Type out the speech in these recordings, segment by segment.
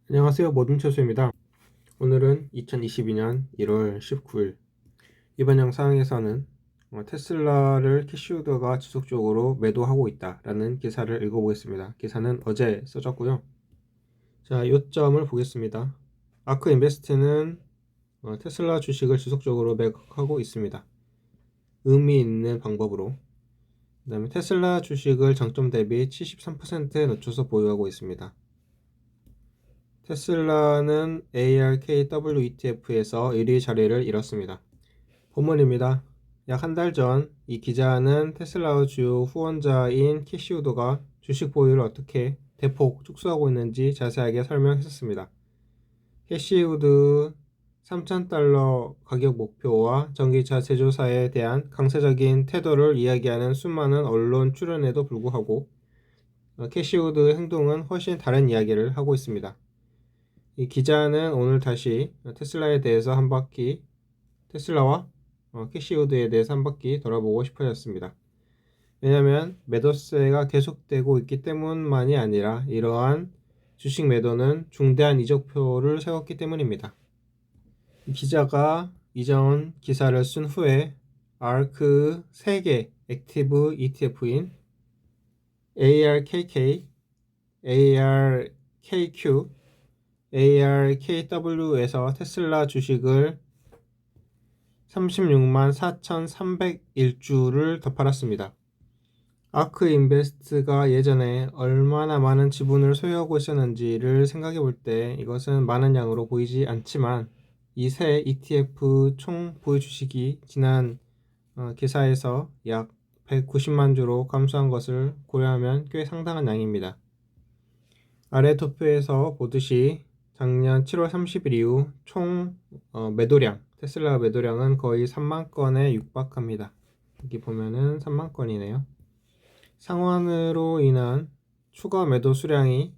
안녕하세요. 모든채소입니다. 오늘은 2022년 1월 19일 이번 영상에서는 테슬라를 캐시우드가 지속적으로 매도하고 있다라는 기사를 읽어보겠습니다. 기사는 어제 써졌고요. 자, 요점을 보겠습니다. 아크 인베스트는 테슬라 주식을 지속적으로 매각하고 있습니다. 의미 있는 방법으로. 그 다음에 테슬라 주식을 장점 대비 73%에 늦춰서 보유하고 있습니다. 테슬라는 ARKW ETF에서 1위 자리를 잃었습니다. 본문입니다. 약 한 달 전 이 기자는 테슬라의 주요 후원자인 캐시우드가 주식 보유를 어떻게 대폭 축소하고 있는지 자세하게 설명했었습니다. 캐시우드 3,000달러 가격 목표와 전기차 제조사에 대한 강세적인 태도를 이야기하는 수많은 언론 출연에도 불구하고 캐시우드의 행동은 훨씬 다른 이야기를 하고 있습니다. 이 기자는 오늘 다시 테슬라에 대해서 한 바퀴, 테슬라와 캐시우드에 대해서 한 바퀴 돌아보고 싶어졌습니다. 왜냐하면 매도세가 계속되고 있기 때문만이 아니라 이러한 주식 매도는 중대한 이적표를 세웠기 때문입니다. 이 기자가 이전 기사를 쓴 후에 ARK 3개 액티브 ETF인 ARKK, ARKQ, ARKW에서 테슬라 주식을 36만 4,301주를 더 팔았습니다. 아크 인베스트가 예전에 얼마나 많은 지분을 소유하고 있었는지를 생각해 볼 때 이것은 많은 양으로 보이지 않지만 이 새 ETF 총 보유 주식이 지난 기사에서 약 190만 주로 감소한 것을 고려하면 꽤 상당한 양입니다. 아래 도표에서 보듯이 작년 7월 30일 이후 총 매도량, 테슬라 매도량은 거의 3만 건에 육박합니다. 여기 보면은 3만 건이네요. 상환으로 인한 추가 매도 수량이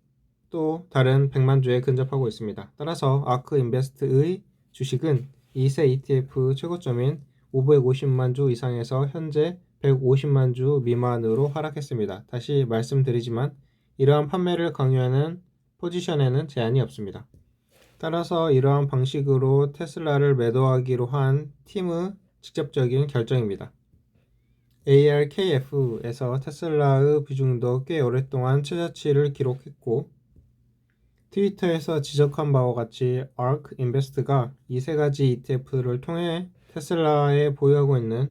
또 다른 100만 주에 근접하고 있습니다. 따라서 아크 인베스트의 주식은 2세 ETF 최고점인 550만 주 이상에서 현재 150만 주 미만으로 하락했습니다. 다시 말씀드리지만 이러한 판매를 강요하는 포지션에는 제한이 없습니다. 따라서 이러한 방식으로 테슬라를 매도하기로 한 팀의 직접적인 결정입니다. ARKF에서 테슬라의 비중도 꽤 오랫동안 최저치를 기록했고 트위터에서 지적한 바와 같이 ARK 인베스트가 이 세 가지 ETF를 통해 테슬라에 보유하고 있는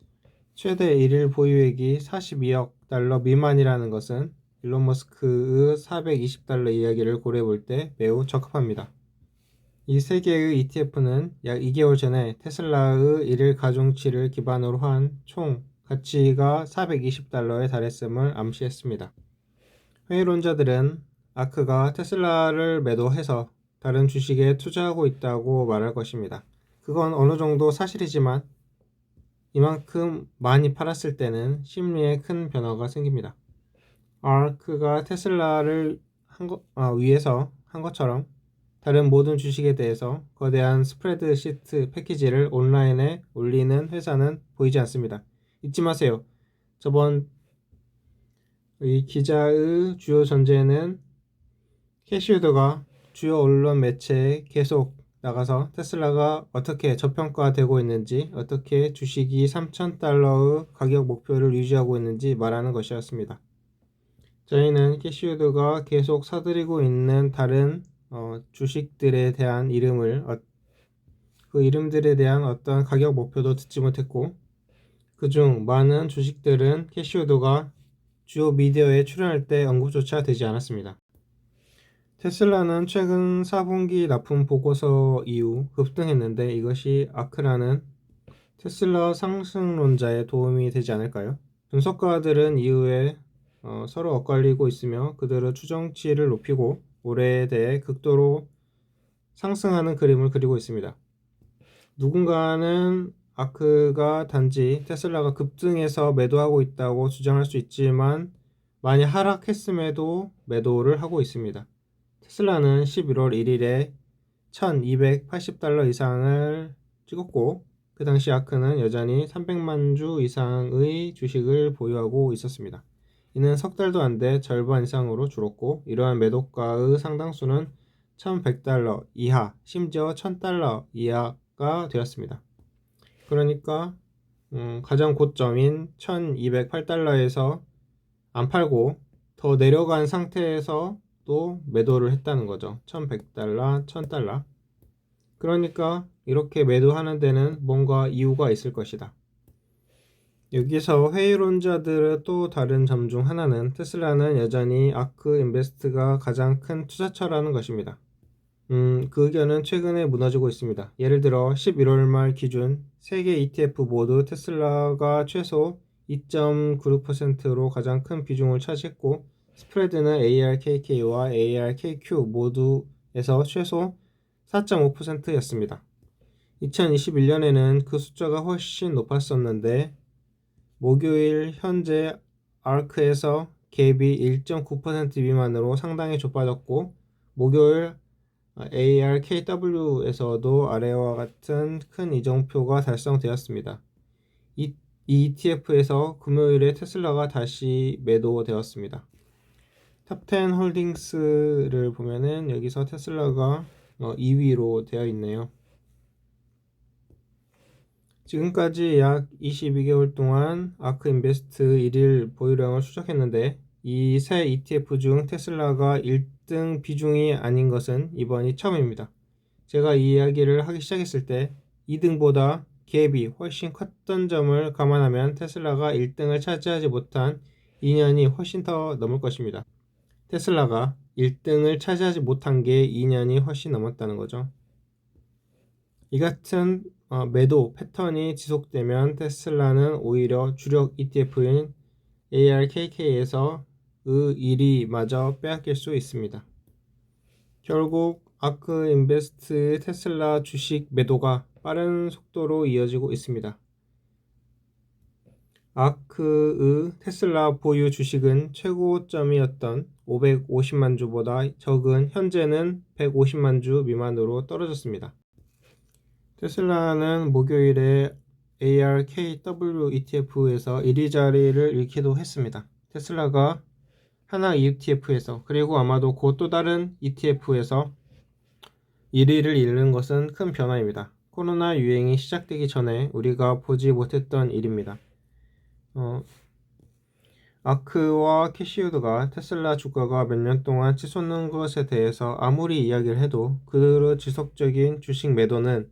최대 1일 보유액이 42억 달러 미만이라는 것은 일론 머스크의 420달러 이야기를 고려해 볼 때 매우 적합합니다. 이 세 개의 ETF는 약 2개월 전에 테슬라의 1일 가중치를 기반으로 한 총 가치가 420달러에 달했음을 암시했습니다. 회의론자들은 아크가 테슬라를 매도해서 다른 주식에 투자하고 있다고 말할 것입니다. 그건 어느 정도 사실이지만 이만큼 많이 팔았을 때는 심리에 큰 변화가 생깁니다. 아크가 테슬라를 위해서 한 것처럼 다른 모든 주식에 대해서 거대한 스프레드시트 패키지를 온라인에 올리는 회사는 보이지 않습니다. 잊지 마세요. 저번 이 기자의 주요 전제는 캐시우드가 주요 언론 매체에 계속 나가서 테슬라가 어떻게 저평가되고 있는지, 어떻게 주식이 3,000달러의 가격 목표를 유지하고 있는지 말하는 것이었습니다. 저희는 캐시우드가 계속 사들이고 있는 다른 주식들에 대한 그 이름들에 대한 어떤 가격 목표도 듣지 못했고 그중 많은 주식들은 캐시우드가 주요 미디어에 출연할 때 언급조차 되지 않았습니다. 테슬라는 최근 4분기 납품 보고서 이후 급등했는데 이것이 아크라는 테슬라 상승론자에 도움이 되지 않을까요? 분석가들은 이후에 서로 엇갈리고 있으며 그들의 추정치를 높이고 올해에 대해 극도로 상승하는 그림을 그리고 있습니다. 누군가는 아크가 단지 테슬라가 급등해서 매도하고 있다고 주장할 수 있지만 많이 하락했음에도 매도를 하고 있습니다. 테슬라는 11월 1일에 1280달러 이상을 찍었고 그 당시 아크는 여전히 300만 주 이상의 주식을 보유하고 있었습니다. 이는 석 달도 안 돼 절반 이상으로 줄었고 이러한 매도가의 상당수는 $1,100 이하, 심지어 $1,000 이하가 되었습니다. 그러니까 가장 고점인 $1,208에서 안 팔고 더 내려간 상태에서 또 매도를 했다는 거죠. $1,100, $1,000. 그러니까 이렇게 매도하는 데는 뭔가 이유가 있을 것이다. 여기서 회의론자들의 또 다른 점 중 하나는 테슬라는 여전히 아크 인베스트가 가장 큰 투자처라는 것입니다. 그 의견은 최근에 무너지고 있습니다. 예를 들어 11월 말 기준 세계 ETF 모두 테슬라가 최소 2.96%로 가장 큰 비중을 차지했고, 스프레드는 ARKK와 ARKQ 모두에서 최소 4.5%였습니다. 2021년에는 그 숫자가 훨씬 높았었는데, 목요일 현재 아크에서 갭이 1.9% 미만으로 상당히 좁아졌고, 목요일 ARKW에서도 아래와 같은 큰 이정표가 달성되었습니다. 이 ETF에서 금요일에 테슬라가 다시 매도되었습니다. 탑10 홀딩스를 보면은 여기서 테슬라가 2위로 되어 있네요. 지금까지 약 22개월 동안 아크 인베스트 1일 보유량을 추적했는데, 이 새 ETF 중 테슬라가 1등 비중이 아닌 것은 이번이 처음입니다. 제가 이 이야기를 하기 시작했을 때 2등보다 갭이 훨씬 컸던 점을 감안하면 테슬라가 1등을 차지하지 못한 2년이 훨씬 더 넘을 것입니다. 테슬라가 1등을 차지하지 못한 게 2년이 훨씬 넘었다는 거죠. 이 같은 매도 패턴이 지속되면 테슬라는 오히려 주력 ETF인 ARKK에서 의 1위마저 빼앗길 수 있습니다. 결국 아크 인베스트 테슬라 주식 매도가 빠른 속도로 이어지고 있습니다. 아크의 테슬라 보유 주식은 최고점이었던 550만 주보다 적은 현재는 150만 주 미만으로 떨어졌습니다. 테슬라는 목요일에 ARKW ETF에서 1위 자리를 잃기도 했습니다. 테슬라가 하나 ETF에서, 그리고 아마도 곧 또 다른 ETF에서 1위를 잃는 것은 큰 변화입니다. 코로나 유행이 시작되기 전에 우리가 보지 못했던 일입니다. 아크와 캐시우드가 테슬라 주가가 몇 년 동안 치솟는 것에 대해서 아무리 이야기를 해도 그들의 지속적인 주식 매도는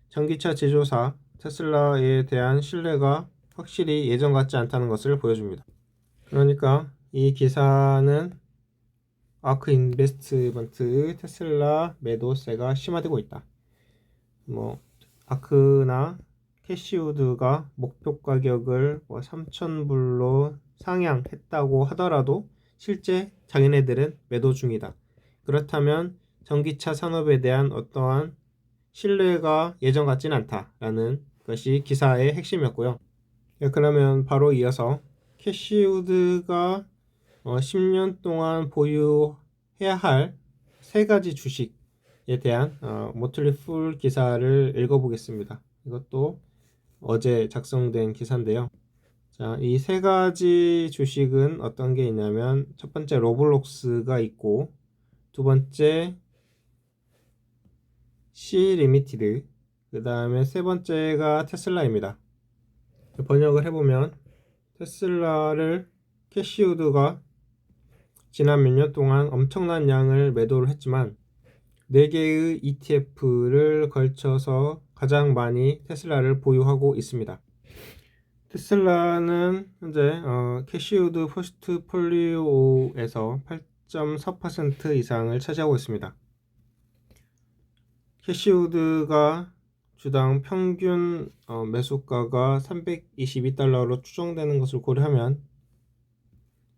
전기차 제조사 테슬라에 대한 신뢰가 확실히 예전 같지 않다는 것을 보여줍니다. 그러니까 이 기사는 아크 인베스트먼트 테슬라 매도세가 심화되고 있다. 아크나 캐시우드가 목표 가격을 3,000불로 상향했다고 하더라도 실제 자기네들은 매도 중이다. 그렇다면 전기차 산업에 대한 어떠한 신뢰가 예전 같진 않다라는 것이 기사의 핵심이었고요. 그러면 바로 이어서 캐시우드가 10년 동안 보유해야 할 세 가지 주식에 대한 모틀리 풀 기사를 읽어보겠습니다. 이것도 어제 작성된 기사인데요. 자, 이 세 가지 주식은 어떤 게 있냐면, 첫 번째 로블록스가 있고, 두 번째 C 리미티드, 그 다음에 세 번째가 테슬라입니다. 번역을 해보면, 테슬라를 캐시우드가 지난 몇 년 동안 엄청난 양을 매도를 했지만 4개의 ETF를 걸쳐서 가장 많이 테슬라를 보유하고 있습니다. 테슬라는 현재 캐시우드 포스트폴리오에서 8.4% 이상을 차지하고 있습니다. 캐시우드가 주당 평균 매수가가 $322로 추정되는 것을 고려하면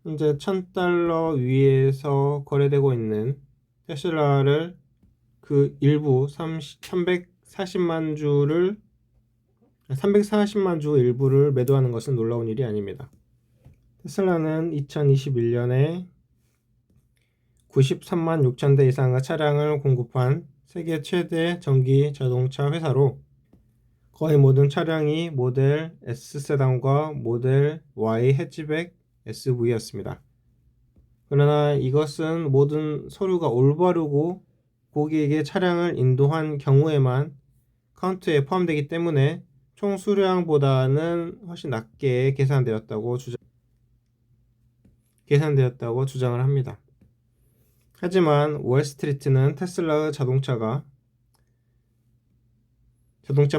현재 $1,000 위에서 거래되고 있는 테슬라를 그 일부 340만 주 일부를 매도하는 것은 놀라운 일이 아닙니다. 테슬라는 2021년에 93만 6천 대 이상의 차량을 공급한 세계 최대 전기 자동차 회사로, 거의 모든 차량이 모델 S 세단과 모델 Y 해치백 SUV였습니다. 그러나 이것은 모든 서류가 올바르고 고객에게 차량을 인도한 경우에만 카운트에 포함되기 때문에 총 수량보다는 훨씬 낮게 계산되었다고 주장을 합니다. 하지만 월스트리트는 테슬라의 자동차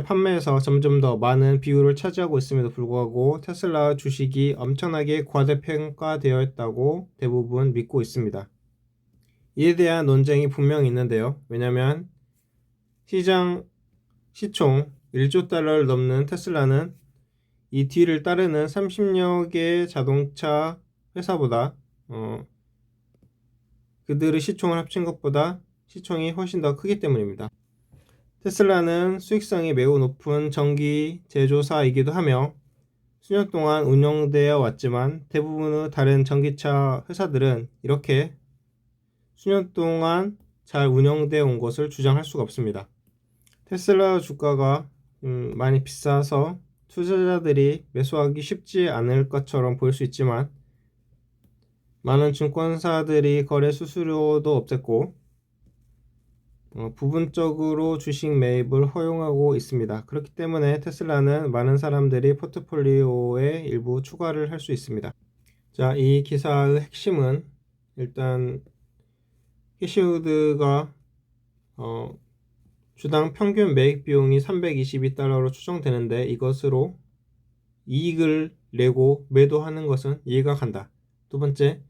판매에서 점점 더 많은 비율을 차지하고 있음에도 불구하고 테슬라 주식이 엄청나게 과대평가되어 있다고 대부분 믿고 있습니다. 이에 대한 논쟁이 분명히 있는데요. 왜냐하면 시총 1조 달러를 넘는 테슬라는 이 뒤를 따르는 30여 개의 자동차 회사보다 그들의 시총을 합친 것보다 시총이 훨씬 더 크기 때문입니다. 테슬라는 수익성이 매우 높은 전기 제조사이기도 하며 수년 동안 운영되어 왔지만 대부분의 다른 전기차 회사들은 이렇게 수년 동안 잘 운영되어 온 것을 주장할 수가 없습니다. 테슬라 주가가 많이 비싸서 투자자들이 매수하기 쉽지 않을 것처럼 보일 수 있지만 많은 증권사들이 거래 수수료도 없앴고 부분적으로 주식 매입을 허용하고 있습니다. 그렇기 때문에 테슬라는 많은 사람들이 포트폴리오에 일부 추가를 할 수 있습니다. 자, 이 기사의 핵심은 일단 캐시우드가 주당 평균 매입 비용이 322달러로 추정되는데 이것으로 이익을 내고 매도하는 것은 이해가 간다. 두 번째,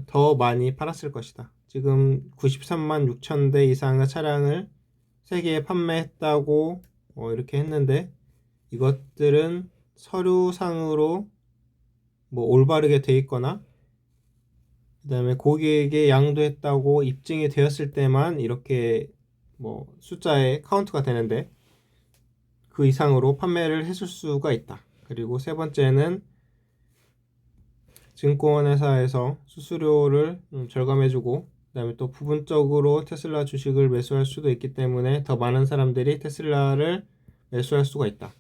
더 많이 팔았을 것이다. 지금 93만 6천 대 이상의 차량을 세계에 판매했다고 이렇게 했는데 이것들은 서류상으로 뭐 올바르게 돼 있거나 그 다음에 고객에게 양도했다고 입증이 되었을 때만 이렇게 뭐 숫자에 카운트가 되는데 그 이상으로 판매를 했을 수가 있다. 그리고 세 번째는 증권회사에서 수수료를 절감해주고 그 다음에 또 부분적으로 테슬라 주식을 매수할 수도 있기 때문에 더 많은 사람들이 테슬라를 매수할 수가 있다.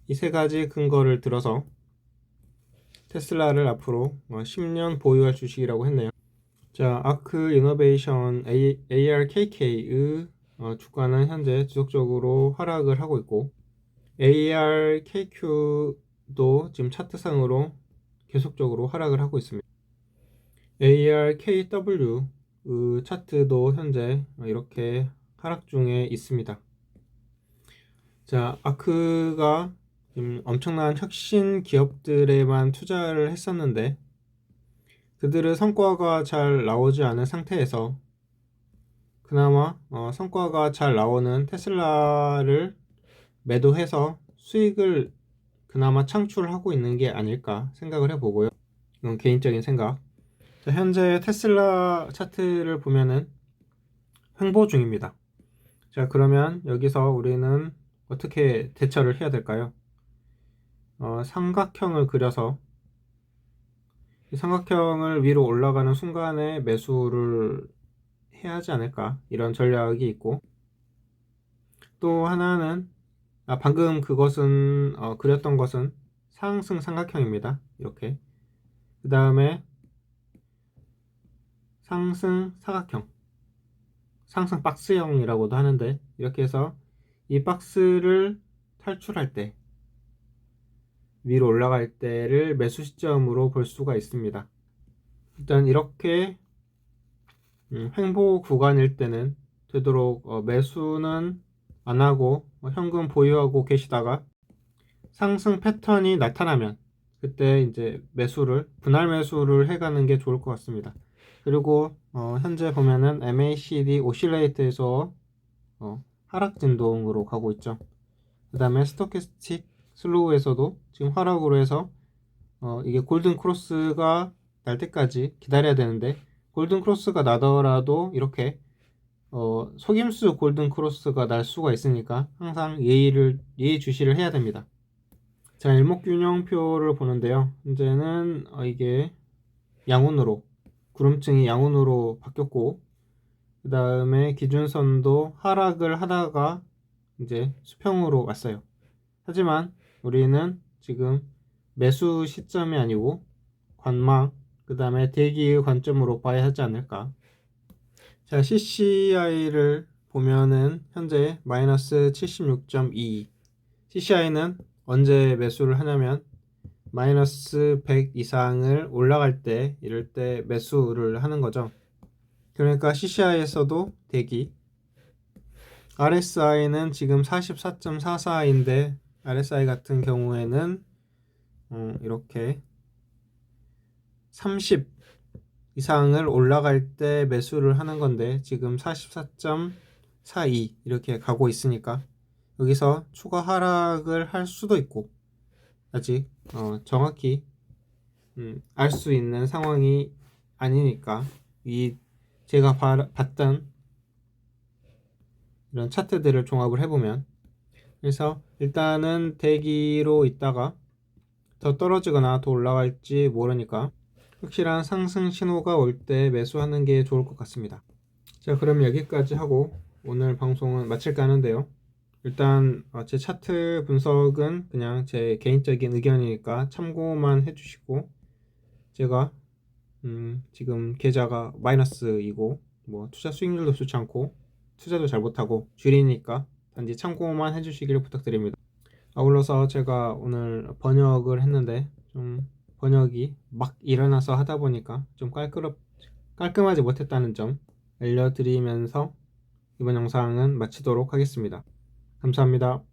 이 세 가지 근거를 들어서 테슬라를 앞으로 10년 보유할 주식이라고 했네요. 자, 아크 이노베이션 ARKK의 주가는 현재 지속적으로 하락을 하고 있고 ARKQ도 지금 차트상으로 계속적으로 하락을 하고 있습니다. ARKW 차트도 현재 이렇게 하락 중에 있습니다. 자, 아크가 지금 엄청난 혁신 기업들에만 투자를 했었는데 그들의 성과가 잘 나오지 않은 상태에서 그나마 성과가 잘 나오는 테슬라를 매도해서 수익을 그나마 창출하고 있는 게 아닐까 생각을 해보고요. 이건 개인적인 생각. 자, 현재 테슬라 차트를 보면은 횡보 중입니다. 자, 그러면 여기서 우리는 어떻게 대처를 해야 될까요? 삼각형을 그려서 이 삼각형을 위로 올라가는 순간에 매수를 해야 하지 않을까 이런 전략이 있고 또 하나는 방금 그것은 그렸던 것은 상승 삼각형입니다. 이렇게 그 다음에 상승 사각형 상승 박스형이라고도 하는데 이렇게 해서 이 박스를 탈출할 때 위로 올라갈 때를 매수 시점으로 볼 수가 있습니다. 일단 이렇게 횡보 구간일 때는 되도록 매수는 안 하고 현금 보유하고 계시다가 상승 패턴이 나타나면 그때 이제 분할 매수를 해가는 게 좋을 것 같습니다. 그리고 현재 보면은 MACD 오실레이터에서 하락 진동으로 가고 있죠. 그 다음에 스토캐스틱 슬로우에서도 지금 하락으로 해서 이게 골든 크로스가 날 때까지 기다려야 되는데 골든 크로스가 나더라도 이렇게 속임수 골든 크로스가 날 수가 있으니까 항상 예의 주시를 해야 됩니다. 자, 일목균형표를 보는데요. 현재는 이게 양운으로 구름층이 양운으로 바뀌었고 그 다음에 기준선도 하락을 하다가 이제 수평으로 왔어요. 하지만 우리는 지금 매수 시점이 아니고 관망 그 다음에 대기의 관점으로 봐야 하지 않을까. 자, CCI를 보면은 현재 마이너스 76.2. CCI는 언제 매수를 하냐면 마이너스 100 이상을 올라갈 때, 이럴 때 매수를 하는 거죠. 그러니까 CCI에서도 대기. RSI는 지금 44.44인데 RSI 같은 경우에는 이렇게 30 이상을 올라갈 때 매수를 하는 건데 지금 44.42 이렇게 가고 있으니까 여기서 추가 하락을 할 수도 있고 아직 정확히 알 수 있는 상황이 아니니까 이 제가 봤던 이런 차트들을 종합을 해보면 그래서 일단은 대기로 있다가 더 떨어지거나 더 올라갈지 모르니까 확실한 상승 신호가 올 때 매수하는 게 좋을 것 같습니다. 자, 그럼 여기까지 하고 오늘 방송은 마칠까 하는데요. 일단 제 차트 분석은 그냥 제 개인적인 의견이니까 참고만 해주시고 제가 지금 계좌가 마이너스이고 뭐 투자 수익률도 좋지 않고 투자도 잘 못하고 줄이니까 단지 참고만 해주시기를 부탁드립니다. 아울러서 제가 오늘 번역을 했는데 좀 번역이 막 일어나서 하다 보니까 좀 깔끔하지 못했다는 점 알려드리면서 이번 영상은 마치도록 하겠습니다. 감사합니다.